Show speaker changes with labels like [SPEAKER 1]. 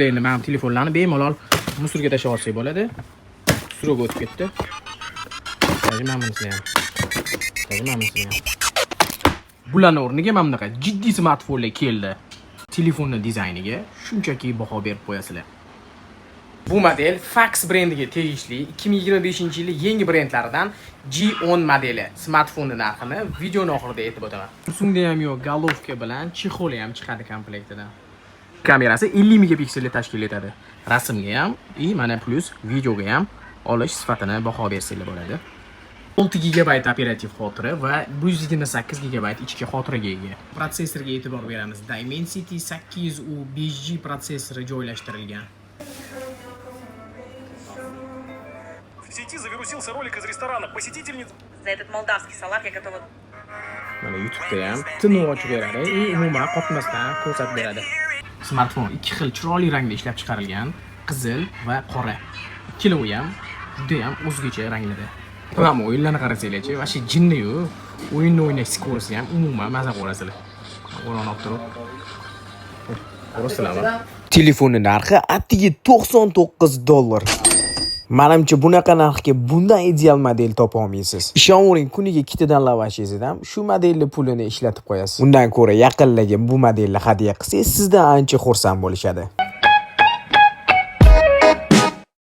[SPEAKER 1] Endi men telefonlarni bemalol musorga tashlab olsak bo'ladi. Suroga o'tib ketdi. Mana bunisini ham. Mana bunisini ham. Bularning o'rniga mana bunaqa jiddiy smartfonlar keldi. Telefonning dizayniga shunchaki baho berib qo'yasizlar. Bu model Fax brendiga tegishli 2025-yil yangi brendlaridan G10 modeli. Smartfonning narxini videoning oxirida aytib o'taman. Samsungda ham yo'q, golovka bilan chexoli ham chiqadi komplektida. Kamerasi 50 megapikselni tashkil etadi. Rasmga ham, mana plus videoga ham olish sifatini baho bersanglar bo'ladi. 6 GB operativ xotira va 128 GB ichki xotiraga ega. Protsessorga e'tibor beramiz. Dimensity 8U 5G protsessori joylashtirilgan.
[SPEAKER 2] В сети загрузился ролик из ресторана. Посетительница...
[SPEAKER 3] За этот молдавский салат я готова...
[SPEAKER 1] Mana YouTube'da ham tinib ochib beradi, umuman qotmasdan ko'rsatib beradi. Smartfon ikki xil chiroyli rangda ishlab chiqarilgan, qizil va qora. Ikkovi ham juda ham o'zgacha ranglarda. Mana o'yinlarni qarasanglar-chi, vashi jinni-yu. O'yinni o'ynash skorisi ham umuman maza qo'rasizlar. O'rnab turib. Ko'rasizlarmi?
[SPEAKER 4] Telefonning narxi atigi $99. Menimcha bunaqa narxga bundan ideal model topa olmaysiz. Ishonavering, kuniga ikkitadan lavash yesam ham shu modelning pulini ishlatib qo'yasiz. Undan ko'ra yaqinlarga bu modelni hadya qilsangiz, sizdan ancha xursand bo'lishadi.